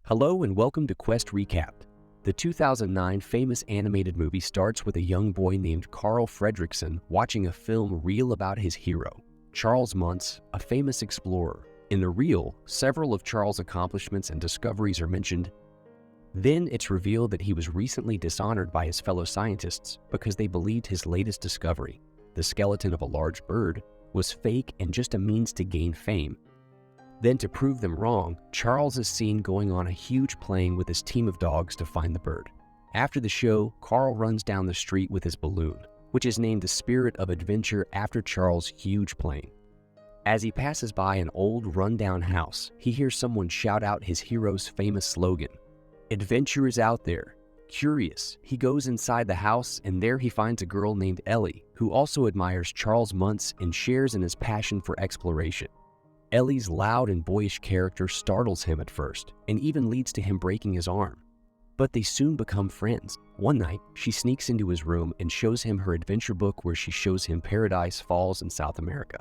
Hello and welcome to Quest Recapped. The 2009 famous animated movie starts with a young boy named Carl Fredrickson watching a film reel about his hero, Charles Muntz, a famous explorer. In the reel, several of Charles' accomplishments and discoveries are mentioned. Then it's revealed that he was recently dishonored by his fellow scientists because they believed his latest discovery, the skeleton of a large bird, was fake and just a means to gain fame. Then, to prove them wrong, Charles is seen going on a huge plane with his team of dogs to find the bird. After the show, Carl runs down the street with his balloon, which is named the Spirit of Adventure after Charles' huge plane. As he passes by an old, run-down house, he hears someone shout out his hero's famous slogan, "Adventure is out there." Curious, he goes inside the house and there he finds a girl named Ellie, who also admires Charles Muntz and shares in his passion for exploration. Ellie's loud and boyish character startles him at first and even leads to him breaking his arm. But they soon become friends. One night, she sneaks into his room and shows him her adventure book where she shows him Paradise Falls in South America.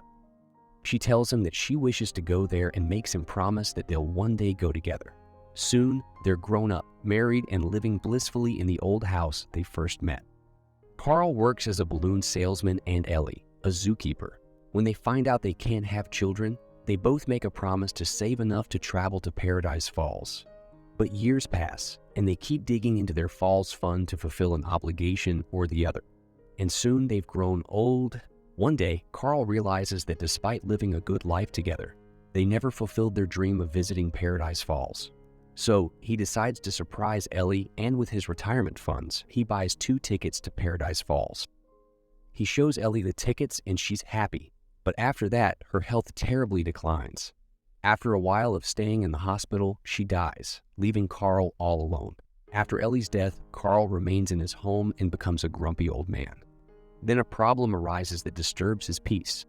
She tells him that she wishes to go there and makes him promise that they'll one day go together. Soon, they're grown up, married, and living blissfully in the old house they first met. Carl works as a balloon salesman and Ellie, a zookeeper. When they find out they can't have children, they both make a promise to save enough to travel to Paradise Falls. But years pass, and they keep digging into their falls fund to fulfill an obligation or the other. And soon they've grown old. One day, Carl realizes that despite living a good life together, they never fulfilled their dream of visiting Paradise Falls. So he decides to surprise Ellie, and with his retirement funds, he buys 2 tickets to Paradise Falls. He shows Ellie the tickets and she's happy. But after that, her health terribly declines. After a while of staying in the hospital, she dies, leaving Carl all alone. After Ellie's death, Carl remains in his home and becomes a grumpy old man. Then a problem arises that disturbs his peace.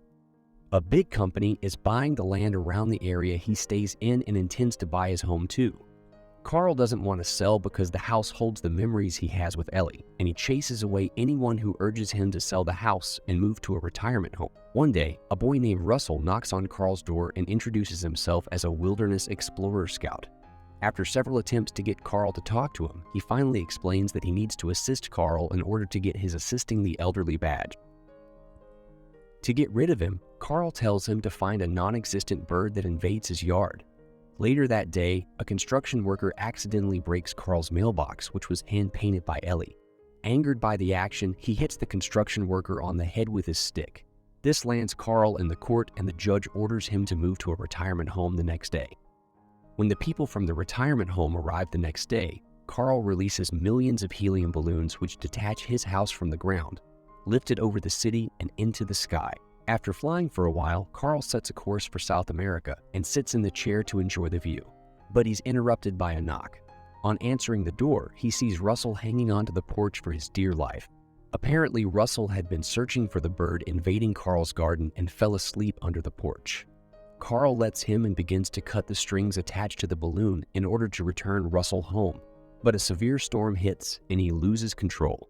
A big company is buying the land around the area he stays in and intends to buy his home too. Carl doesn't want to sell because the house holds the memories he has with Ellie, and he chases away anyone who urges him to sell the house and move to a retirement home. One day, a boy named Russell knocks on Carl's door and introduces himself as a wilderness explorer scout. After several attempts to get Carl to talk to him, he finally explains that he needs to assist Carl in order to get his Assisting the Elderly badge. To get rid of him, Carl tells him to find a non-existent bird that invades his yard. Later that day, a construction worker accidentally breaks Carl's mailbox, which was hand-painted by Ellie. Angered by the action, he hits the construction worker on the head with his stick. This lands Carl in the court, and the judge orders him to move to a retirement home the next day. When the people from the retirement home arrive the next day, Carl releases millions of helium balloons which detach his house from the ground, lift it over the city and into the sky. After flying for a while, Carl sets a course for South America and sits in the chair to enjoy the view. But he's interrupted by a knock. On answering the door, he sees Russell hanging onto the porch for his dear life. Apparently, Russell had been searching for the bird invading Carl's garden and fell asleep under the porch. Carl lets him and begins to cut the strings attached to the balloon in order to return Russell home. But a severe storm hits and he loses control.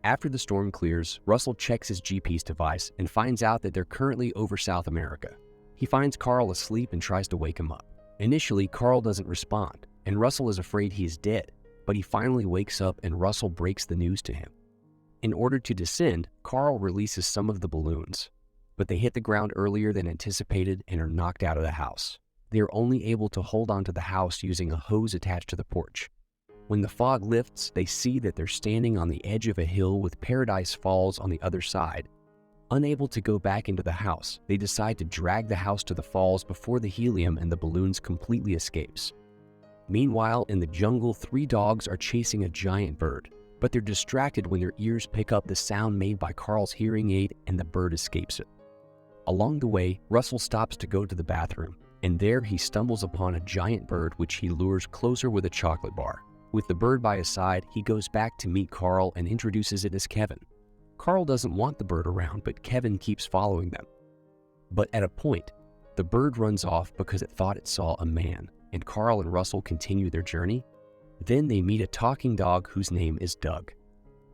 After the storm clears, Russell checks his GPS device and finds out that they're currently over South America. He finds Carl asleep and tries to wake him up. Initially, Carl doesn't respond, and Russell is afraid he is dead, but he finally wakes up and Russell breaks the news to him. In order to descend, Carl releases some of the balloons, but they hit the ground earlier than anticipated and are knocked out of the house. They are only able to hold onto the house using a hose attached to the porch. When the fog lifts, they see that they're standing on the edge of a hill with Paradise Falls on the other side. Unable to go back into the house, they decide to drag the house to the falls before the helium and the balloons completely escapes. Meanwhile, in the jungle, 3 dogs are chasing a giant bird, but they're distracted when their ears pick up the sound made by Carl's hearing aid and the bird escapes it. Along the way, Russell stops to go to the bathroom, and there he stumbles upon a giant bird which he lures closer with a chocolate bar. With the bird by his side, he goes back to meet Carl and introduces it as Kevin. Carl doesn't want the bird around, but Kevin keeps following them. But at a point, the bird runs off because it thought it saw a man, and Carl and Russell continue their journey. Then they meet a talking dog whose name is Doug.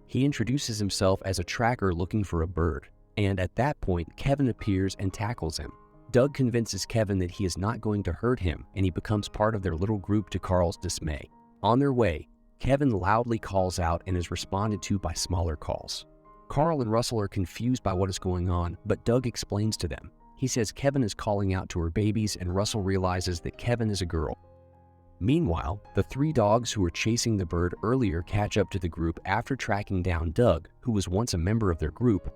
He introduces himself as a tracker looking for a bird, and at that point, Kevin appears and tackles him. Doug convinces Kevin that he is not going to hurt him, and he becomes part of their little group to Carl's dismay. On their way, Kevin loudly calls out and is responded to by smaller calls. Carl and Russell are confused by what is going on, but Doug explains to them. He says Kevin is calling out to her babies, and Russell realizes that Kevin is a girl. Meanwhile, the three dogs who were chasing the bird earlier catch up to the group after tracking down Doug, who was once a member of their group.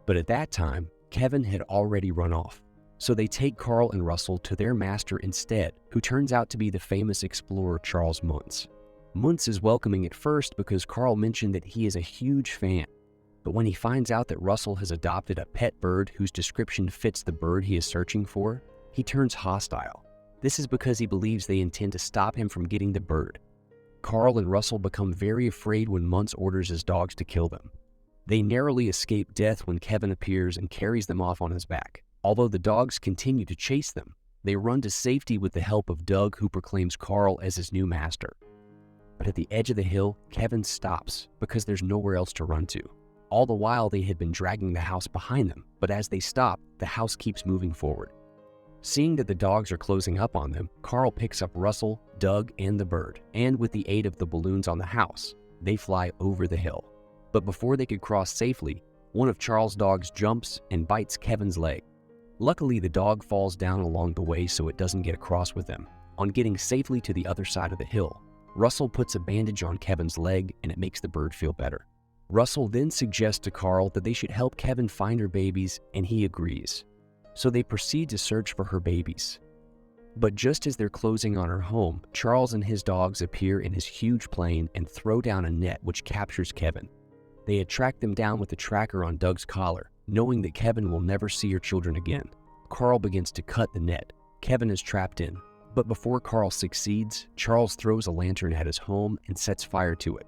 But at that time, Kevin had already run off. So they take Carl and Russell to their master instead, who turns out to be the famous explorer Charles Muntz. Muntz is welcoming at first because Carl mentioned that he is a huge fan. But when he finds out that Russell has adopted a pet bird whose description fits the bird he is searching for, he turns hostile. This is because he believes they intend to stop him from getting the bird. Carl and Russell become very afraid when Muntz orders his dogs to kill them. They narrowly escape death when Kevin appears and carries them off on his back. Although the dogs continue to chase them, they run to safety with the help of Doug, who proclaims Carl as his new master. But at the edge of the hill, Kevin stops because there's nowhere else to run to. All the while, they had been dragging the house behind them, but as they stop, the house keeps moving forward. Seeing that the dogs are closing up on them, Carl picks up Russell, Doug, and the bird, and with the aid of the balloons on the house, they fly over the hill. But before they could cross safely, one of Charles' dogs jumps and bites Kevin's leg. Luckily, the dog falls down along the way so it doesn't get across with them. On getting safely to the other side of the hill, Russell puts a bandage on Kevin's leg and it makes the bird feel better. Russell then suggests to Carl that they should help Kevin find her babies, and he agrees. So they proceed to search for her babies. But just as they're closing on her home, Charles and his dogs appear in his huge plane and throw down a net which captures Kevin. They had tracked them down with a tracker on Doug's collar, knowing that Kevin will never see her children again. Carl begins to cut the net. Kevin is trapped in. But before Carl succeeds, Charles throws a lantern at his home and sets fire to it.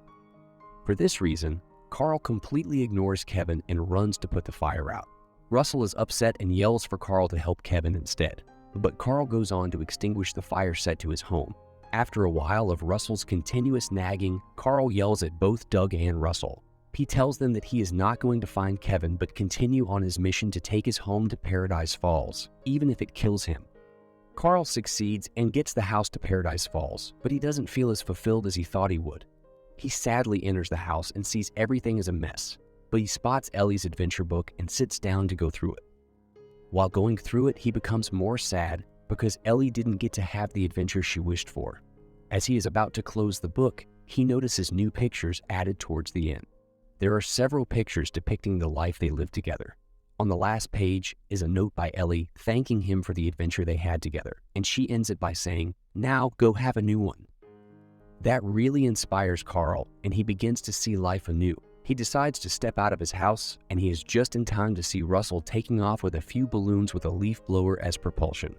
For this reason, Carl completely ignores Kevin and runs to put the fire out. Russell is upset and yells for Carl to help Kevin instead. But Carl goes on to extinguish the fire set to his home. After a while of Russell's continuous nagging, Carl yells at both Doug and Russell. He tells them that he is not going to find Kevin but continue on his mission to take his home to Paradise Falls, even if it kills him. Carl succeeds and gets the house to Paradise Falls, but he doesn't feel as fulfilled as he thought he would. He sadly enters the house and sees everything as a mess, but he spots Ellie's adventure book and sits down to go through it. While going through it, he becomes more sad because Ellie didn't get to have the adventure she wished for. As he is about to close the book, he notices new pictures added towards the end. There are several pictures depicting the life they lived together. On the last page is a note by Ellie thanking him for the adventure they had together, and she ends it by saying, "Now go have a new one." That really inspires Carl, and he begins to see life anew. He decides to step out of his house, and he is just in time to see Russell taking off with a few balloons with a leaf blower as propulsion.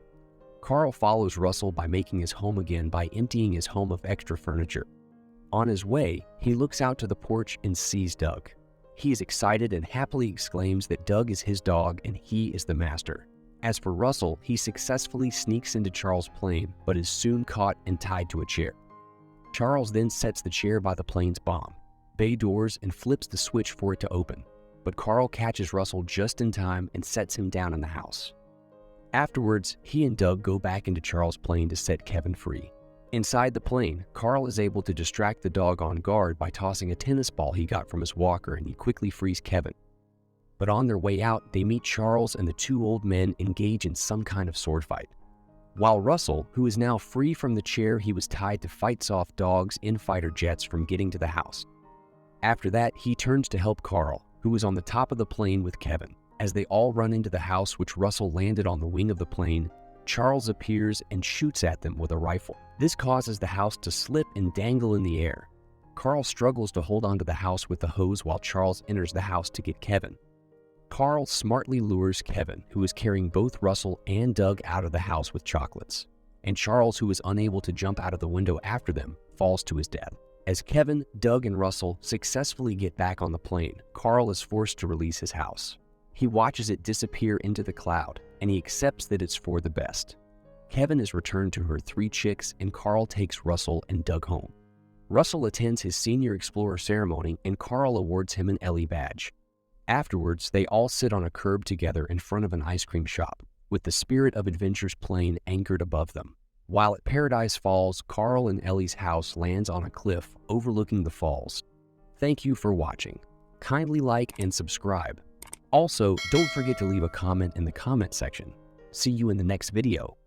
Carl follows Russell by making his home again by emptying his home of extra furniture. On his way, he looks out to the porch and sees Doug. He is excited and happily exclaims that Doug is his dog and he is the master. As for Russell, he successfully sneaks into Charles' plane, but is soon caught and tied to a chair. Charles then sets the chair by the plane's bay doors and flips the switch for it to open, but Carl catches Russell just in time and sets him down in the house. Afterwards, he and Doug go back into Charles' plane to set Kevin free. Inside the plane, Carl is able to distract the dog on guard by tossing a tennis ball he got from his walker, and he quickly frees Kevin. But on their way out, they meet Charles and the two old men engage in some kind of sword fight. While Russell, who is now free from the chair he was tied to, fights off dogs in fighter jets from getting to the house. After that, he turns to help Carl, who is on the top of the plane with Kevin. As they all run into the house which Russell landed on the wing of the plane, Charles appears and shoots at them with a rifle. This causes the house to slip and dangle in the air. Carl struggles to hold onto the house with the hose while Charles enters the house to get Kevin. Carl smartly lures Kevin, who is carrying both Russell and Doug, out of the house with chocolates. And Charles, who is unable to jump out of the window after them, falls to his death. As Kevin, Doug, and Russell successfully get back on the plane, Carl is forced to release his house. He watches it disappear into the cloud, and he accepts that it's for the best. Kevin is returned to her 3 chicks, and Carl takes Russell and Doug home. Russell attends his senior explorer ceremony, and Carl awards him an Ellie badge. Afterwards, they all sit on a curb together in front of an ice cream shop. with the Spirit of Adventure's plane anchored above them. While at Paradise Falls, Carl and Ellie's house lands on a cliff overlooking the falls. Thank you for watching. Kindly like and subscribe. Also, don't forget to leave a comment in the comment section. See you in the next video.